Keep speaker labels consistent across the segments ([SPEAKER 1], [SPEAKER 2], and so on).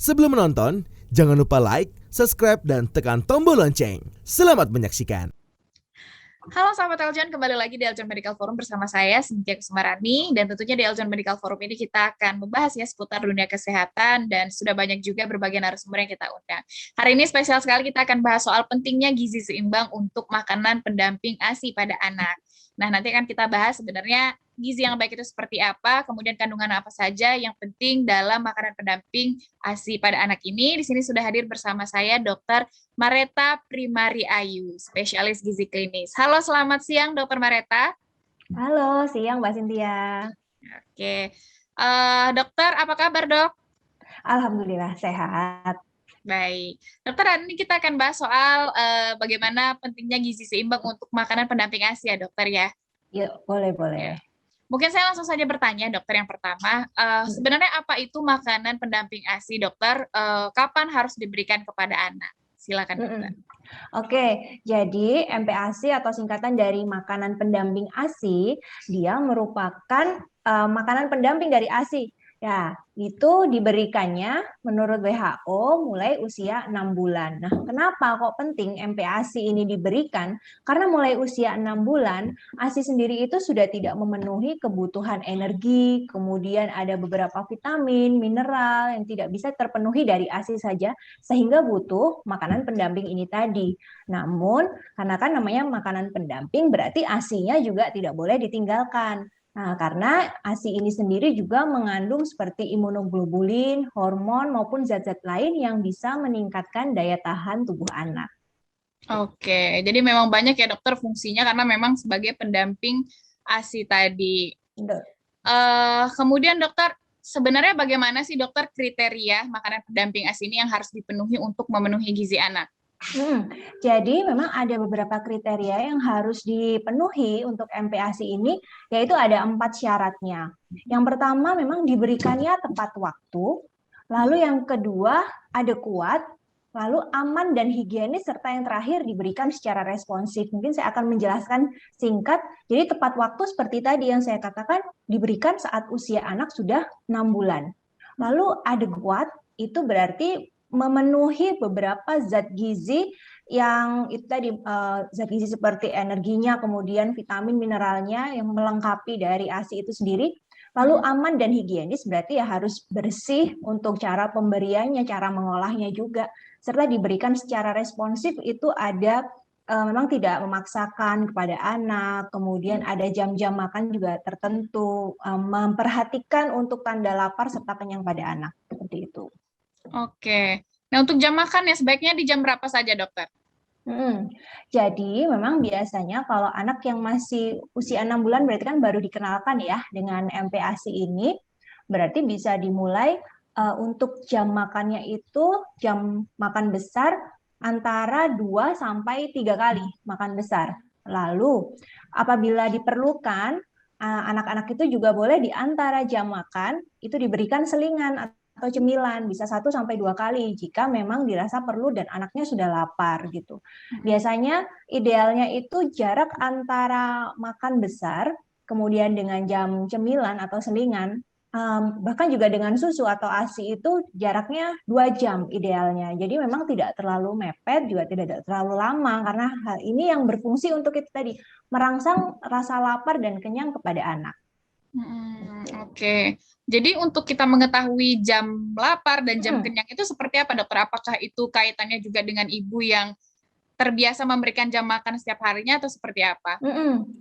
[SPEAKER 1] Sebelum menonton, jangan lupa like, subscribe, dan tekan tombol lonceng. Selamat menyaksikan.
[SPEAKER 2] Halo sahabat Eljon, kembali lagi di Eljon Medical Forum bersama saya, Cynthia Kusumarani. Dan tentunya di Eljon Medical Forum ini kita akan membahas ya seputar dunia kesehatan dan sudah banyak juga berbagai narasumber yang kita undang. Hari ini spesial sekali kita akan bahas soal pentingnya gizi seimbang untuk makanan pendamping ASI pada anak. Nah, nanti akan kita bahas sebenarnya gizi yang baik itu seperti apa, kemudian kandungan apa saja yang penting dalam makanan pendamping ASI pada anak ini. Di sini sudah hadir bersama saya Dr. Mareta Primari Ayu, spesialis gizi klinis. Halo, selamat siang Dr. Mareta.
[SPEAKER 3] Halo, siang Mbak Cynthia.
[SPEAKER 2] Oke, dokter apa kabar dok?
[SPEAKER 3] Alhamdulillah sehat.
[SPEAKER 2] Baik, dokter, hari ini kita akan bahas soal bagaimana pentingnya gizi seimbang untuk makanan pendamping ASI ya dokter ya.
[SPEAKER 3] Yuk, boleh.
[SPEAKER 2] Mungkin saya langsung saja bertanya dokter yang pertama, sebenarnya apa itu makanan pendamping ASI dokter? Kapan harus diberikan kepada anak? Silakan dokter.
[SPEAKER 3] Oke, jadi MPASI atau singkatan dari makanan pendamping ASI, dia merupakan makanan pendamping dari ASI. Ya, itu diberikannya menurut WHO mulai usia 6 bulan. Nah, kenapa kok penting MPASI ini diberikan? Karena mulai usia 6 bulan, ASI sendiri itu sudah tidak memenuhi kebutuhan energi, kemudian ada beberapa vitamin, mineral yang tidak bisa terpenuhi dari ASI saja, sehingga butuh makanan pendamping ini tadi. Namun, karena kan namanya makanan pendamping, berarti ASI-nya juga tidak boleh ditinggalkan. Nah, karena ASI ini sendiri juga mengandung seperti imunoglobulin, hormon, maupun zat-zat lain yang bisa meningkatkan daya tahan tubuh anak.
[SPEAKER 2] Oke, jadi memang banyak ya dokter fungsinya karena memang sebagai pendamping ASI tadi. Kemudian dokter, sebenarnya bagaimana sih dokter kriteria makanan pendamping ASI ini yang harus dipenuhi untuk memenuhi gizi anak?
[SPEAKER 3] Jadi memang ada beberapa kriteria yang harus dipenuhi untuk MPASI ini, yaitu ada 4 syaratnya. Yang pertama memang diberikannya tepat waktu, lalu yang kedua ada kuat, lalu aman dan higienis, serta yang terakhir diberikan secara responsif. Mungkin saya akan menjelaskan singkat. Jadi tepat waktu seperti tadi yang saya katakan diberikan saat usia anak sudah 6 bulan. Lalu ada kuat, itu berarti memenuhi beberapa zat gizi yang itu tadi zat gizi seperti energinya, kemudian vitamin mineralnya yang melengkapi dari ASI itu sendiri. Lalu aman dan higienis berarti ya harus bersih untuk cara pemberiannya, cara mengolahnya juga, serta diberikan secara responsif. Itu ada memang tidak memaksakan kepada anak, kemudian ada jam-jam makan juga tertentu, memperhatikan untuk tanda lapar serta kenyang pada anak, seperti itu.
[SPEAKER 2] Oke. Nah, untuk jam makan ya sebaiknya di jam berapa saja, dokter?
[SPEAKER 3] Jadi memang biasanya kalau anak yang masih usia 6 bulan berarti kan baru dikenalkan ya dengan MPASI ini, berarti bisa dimulai untuk jam makannya itu jam makan besar antara 2 sampai 3 kali makan besar. Lalu apabila diperlukan, anak-anak itu juga boleh di antara jam makan itu diberikan selingan atau cemilan, bisa 1 sampai 2 kali jika memang dirasa perlu dan anaknya sudah lapar gitu. Biasanya idealnya itu jarak antara makan besar kemudian dengan jam cemilan atau selingan, bahkan juga dengan susu atau ASI itu jaraknya 2 jam idealnya. Jadi memang tidak terlalu mepet, juga tidak terlalu lama, karena hal ini yang berfungsi untuk itu tadi, merangsang rasa lapar dan kenyang kepada anak.
[SPEAKER 2] Oke. Jadi untuk kita mengetahui jam lapar dan jam kenyang itu seperti apa, dokter? Apakah itu kaitannya juga dengan ibu yang terbiasa memberikan jam makan setiap harinya atau seperti apa?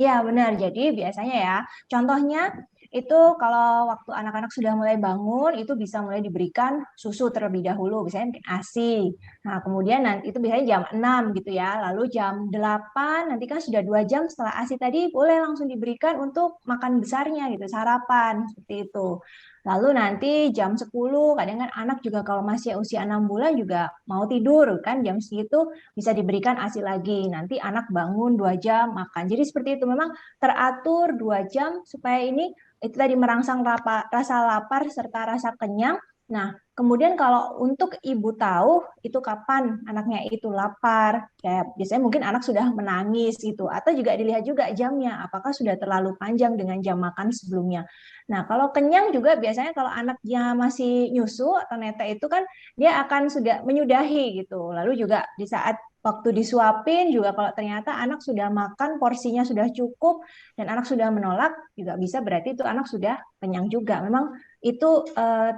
[SPEAKER 3] Ya benar. Jadi biasanya ya, contohnya itu kalau waktu anak-anak sudah mulai bangun, itu bisa mulai diberikan susu terlebih dahulu, misalnya ASI. Nah, kemudian nanti itu biasanya jam 6 gitu ya. Lalu jam 8, nanti kan sudah 2 jam setelah ASI tadi, boleh langsung diberikan untuk makan besarnya gitu, sarapan, seperti itu. Lalu nanti jam 10, kadang kan anak juga kalau masih usia 6 bulan juga mau tidur, kan jam segitu bisa diberikan ASI lagi. Nanti anak bangun 2 jam makan. Jadi seperti itu, memang teratur 2 jam supaya ini itu tadi merangsang rasa lapar serta rasa kenyang Nah, kemudian kalau untuk ibu tahu itu kapan anaknya itu lapar, kayak biasanya mungkin anak sudah menangis gitu, atau juga dilihat juga jamnya, apakah sudah terlalu panjang dengan jam makan sebelumnya. Nah, kalau kenyang juga biasanya kalau anaknya masih nyusu atau netek itu kan dia akan sudah menyudahi gitu. Lalu juga di saat waktu disuapin juga kalau ternyata anak sudah makan porsinya sudah cukup dan anak sudah menolak juga bisa berarti itu anak sudah kenyang juga. Memang itu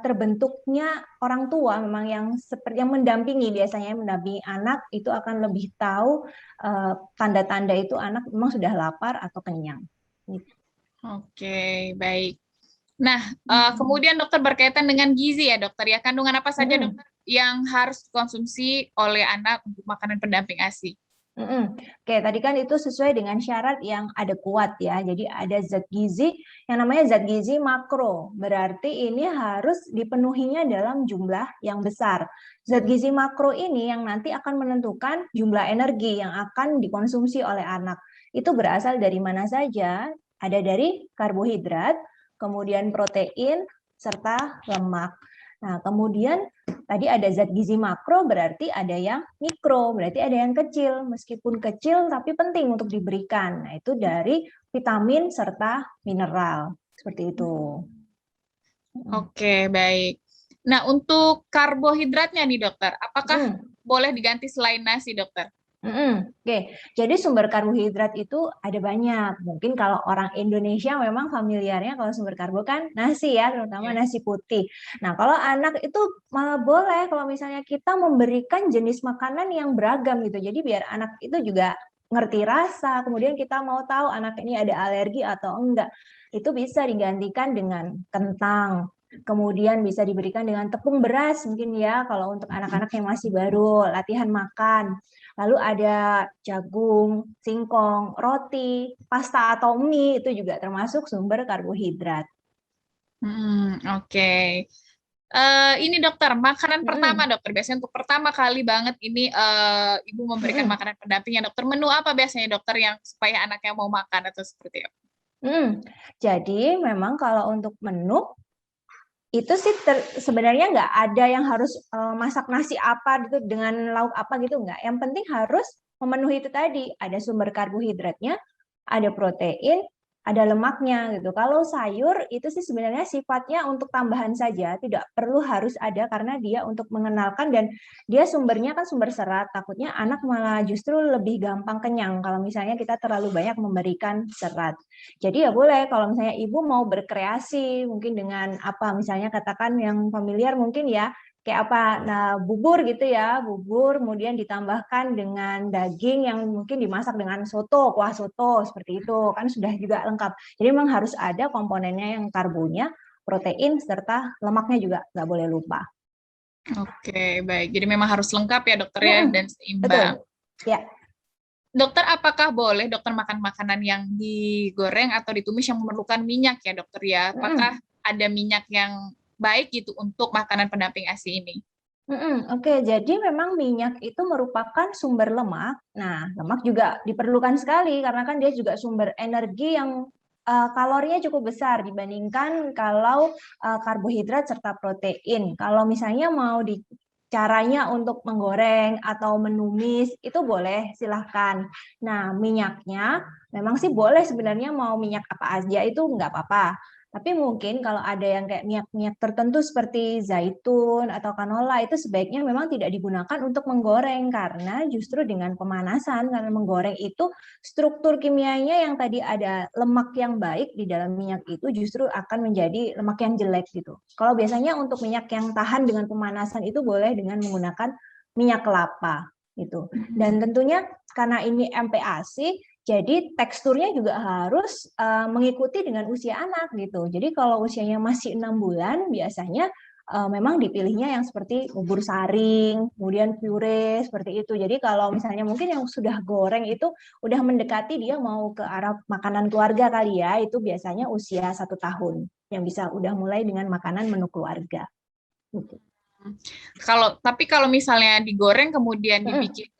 [SPEAKER 3] terbentuknya orang tua memang yang seperti yang mendampingi biasanya mendampingi anak itu akan lebih tahu tanda-tanda itu anak memang sudah lapar atau kenyang. Gitu.
[SPEAKER 2] Oke, baik. Nah, kemudian dokter berkaitan dengan gizi ya dokter ya, kandungan apa saja dokter yang harus dikonsumsi oleh anak untuk makanan pendamping ASI?
[SPEAKER 3] Oke, tadi kan itu sesuai dengan syarat yang ada kuat ya. Jadi ada zat gizi yang namanya zat gizi makro. Berarti ini harus dipenuhinya dalam jumlah yang besar. Zat gizi makro ini yang nanti akan menentukan jumlah energi yang akan dikonsumsi oleh anak. Itu berasal dari mana saja? Ada dari karbohidrat, kemudian protein, serta lemak. Nah, kemudian tadi ada zat gizi makro berarti ada yang mikro, berarti ada yang kecil. Meskipun kecil tapi penting untuk diberikan. Nah, itu dari vitamin serta mineral. Seperti itu.
[SPEAKER 2] Oke, baik. Nah, untuk karbohidratnya nih dokter, apakah boleh diganti selain nasi dokter?
[SPEAKER 3] Oke, jadi sumber karbohidrat itu ada banyak. Mungkin kalau orang Indonesia memang familiarnya kalau sumber karbo kan nasi ya, terutama nasi putih. Nah, kalau anak itu malah boleh kalau misalnya kita memberikan jenis makanan yang beragam gitu. Jadi biar anak itu juga ngerti rasa, kemudian kita mau tahu anak ini ada alergi atau enggak. Itu bisa digantikan dengan kentang. Kemudian bisa diberikan dengan tepung beras mungkin ya kalau untuk anak-anak yang masih baru latihan makan. Lalu ada jagung, singkong, roti, pasta atau mie itu juga termasuk sumber karbohidrat.
[SPEAKER 2] Oke. Ini dokter, makanan pertama dokter, biasanya untuk pertama kali banget ini ibu memberikan makanan pendampingnya dokter, menu apa biasanya dokter yang supaya anaknya mau makan atau seperti apa?
[SPEAKER 3] Jadi memang kalau untuk menu itu sih sebenarnya nggak ada yang harus masak nasi apa gitu dengan lauk apa gitu nggak. Yang penting harus memenuhi itu tadi ada sumber karbohidratnya, ada protein, ada lemaknya gitu. Kalau sayur itu sih sebenarnya sifatnya untuk tambahan saja, tidak perlu harus ada karena dia untuk mengenalkan dan dia sumbernya kan sumber serat. Takutnya anak malah justru lebih gampang kenyang kalau misalnya kita terlalu banyak memberikan serat. Jadi ya boleh kalau misalnya ibu mau berkreasi mungkin dengan apa misalnya katakan yang familiar mungkin ya kayak apa, nah bubur gitu ya, bubur kemudian ditambahkan dengan daging yang mungkin dimasak dengan soto, kuah soto seperti itu kan sudah juga lengkap. Jadi memang harus ada komponennya yang karbonya, protein serta lemaknya juga nggak boleh lupa.
[SPEAKER 2] Oke, baik. Jadi memang harus lengkap ya dokter ya dan seimbang.
[SPEAKER 3] Betul. Ya.
[SPEAKER 2] Dokter, apakah boleh dokter makan makanan yang digoreng atau ditumis yang memerlukan minyak ya dokter ya? Apakah ada minyak yang baik gitu untuk makanan pendamping ASI ini?
[SPEAKER 3] Oke, jadi memang minyak itu merupakan sumber lemak. Nah, lemak juga diperlukan sekali karena kan dia juga sumber energi yang kalorinya cukup besar dibandingkan kalau karbohidrat serta protein. Kalau misalnya mau caranya untuk menggoreng atau menumis itu boleh silahkan. Nah, minyaknya memang sih boleh sebenarnya mau minyak apa aja itu nggak apa-apa. Tapi mungkin kalau ada yang kayak minyak-minyak tertentu seperti zaitun atau canola itu sebaiknya memang tidak digunakan untuk menggoreng karena justru dengan pemanasan karena menggoreng itu struktur kimianya yang tadi ada lemak yang baik di dalam minyak itu justru akan menjadi lemak yang jelek gitu. Kalau biasanya untuk minyak yang tahan dengan pemanasan itu boleh dengan menggunakan minyak kelapa gitu. Dan tentunya karena ini MPASI jadi teksturnya juga harus mengikuti dengan usia anak gitu. Jadi kalau usianya masih 6 bulan biasanya memang dipilihnya yang seperti bubur saring, kemudian puree seperti itu. Jadi kalau misalnya mungkin yang sudah goreng itu udah mendekati dia mau ke arah makanan keluarga kali ya, itu biasanya usia 1 tahun yang bisa udah mulai dengan makanan menu keluarga. Gitu.
[SPEAKER 2] Tapi kalau misalnya digoreng kemudian dibikin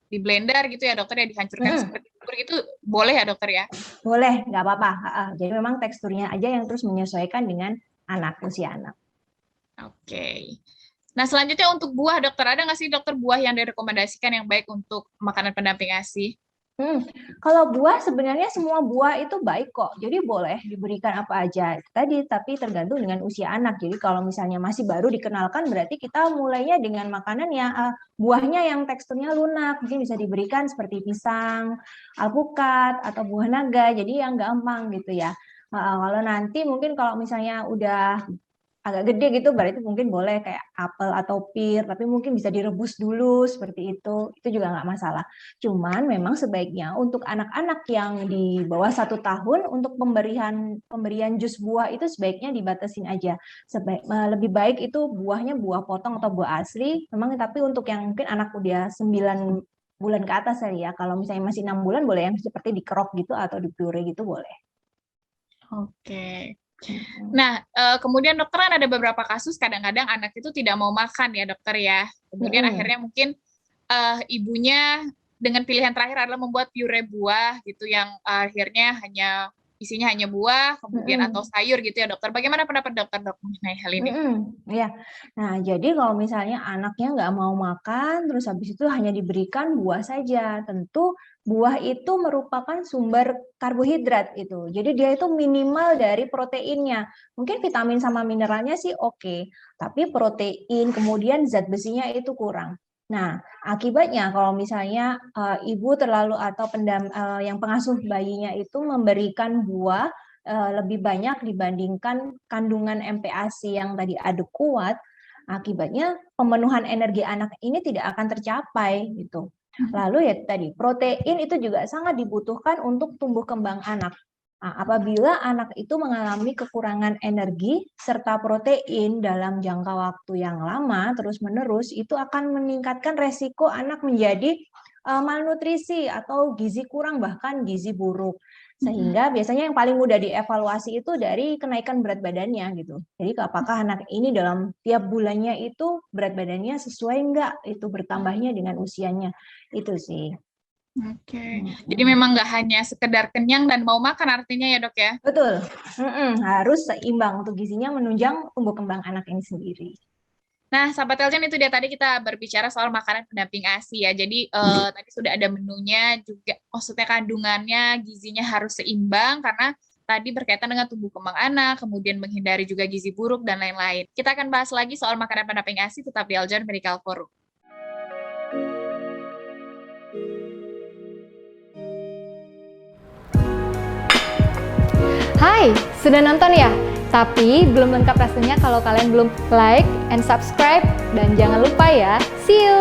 [SPEAKER 2] di blender gitu ya dokter ya dihancurkan seperti bubur itu boleh ya dokter ya?
[SPEAKER 3] Boleh, nggak apa-apa. Jadi memang teksturnya aja yang terus menyesuaikan dengan anak, usia anak.
[SPEAKER 2] Oke. Nah, selanjutnya untuk buah, dokter, ada nggak sih dokter buah yang direkomendasikan yang baik untuk makanan pendamping ASI?
[SPEAKER 3] Kalau buah sebenarnya semua buah itu baik kok. Jadi boleh diberikan apa aja tadi, tapi tergantung dengan usia anak. Jadi kalau misalnya masih baru dikenalkan, berarti kita mulainya dengan makanan yang buahnya yang teksturnya lunak. Mungkin bisa diberikan seperti pisang, alpukat, atau buah naga. Jadi yang gampang gitu ya. Kalau nanti mungkin kalau misalnya udah agak gede gitu, berarti mungkin boleh kayak apel atau pir, tapi mungkin bisa direbus dulu seperti itu juga nggak masalah. Cuman memang sebaiknya untuk anak-anak yang di bawah 1 tahun untuk pemberian jus buah itu sebaiknya dibatasin aja. Lebih baik itu buahnya buah potong atau buah asli. Memang tapi untuk yang mungkin anak udah 9 bulan ke atas ya, kalau misalnya masih 6 bulan boleh yang seperti dikerok gitu atau di puree gitu boleh.
[SPEAKER 2] Oke. Nah, kemudian dokter, kan ada beberapa kasus kadang-kadang anak itu tidak mau makan ya dokter ya. Kemudian akhirnya mungkin ibunya dengan pilihan terakhir adalah membuat puree buah gitu yang akhirnya isinya hanya buah, kemudian atau sayur gitu ya dokter. Bagaimana pendapat dokter mengenai hal ini?
[SPEAKER 3] Iya. Nah, jadi kalau misalnya anaknya nggak mau makan, terus habis itu hanya diberikan buah saja. Tentu buah itu merupakan sumber karbohidrat itu. Jadi dia itu minimal dari proteinnya. Mungkin vitamin sama mineralnya sih oke, tapi protein kemudian zat besinya itu kurang. Nah, akibatnya kalau misalnya ibu terlalu atau yang pengasuh bayinya itu memberikan buah lebih banyak dibandingkan kandungan MPASI yang tadi kuat, akibatnya pemenuhan energi anak ini tidak akan tercapai gitu. Lalu ya tadi protein itu juga sangat dibutuhkan untuk tumbuh kembang anak. Nah, apabila anak itu mengalami kekurangan energi serta protein dalam jangka waktu yang lama terus-menerus, itu akan meningkatkan resiko anak menjadi malnutrisi atau gizi kurang bahkan gizi buruk. Sehingga biasanya yang paling mudah dievaluasi itu dari kenaikan berat badannya gitu. Jadi apakah anak ini dalam tiap bulannya itu berat badannya sesuai enggak itu bertambahnya dengan usianya. Itu sih.
[SPEAKER 2] Oke. Jadi memang nggak hanya sekedar kenyang dan mau makan artinya ya dok ya?
[SPEAKER 3] Betul. Harus seimbang untuk gizinya menunjang tumbuh kembang anak ini sendiri.
[SPEAKER 2] Nah, sahabat Eljan, itu dia tadi kita berbicara soal makanan pendamping ASI ya. Jadi tadi sudah ada menunya juga, maksudnya kandungannya, gizinya harus seimbang karena tadi berkaitan dengan tumbuh kembang anak, kemudian menghindari juga gizi buruk dan lain-lain. Kita akan bahas lagi soal makanan pendamping ASI tetap di Eljan Medical Forum.
[SPEAKER 4] Hai, sudah nonton ya? Tapi belum lengkap rasanya kalau kalian belum like and subscribe. Dan jangan lupa ya, see you!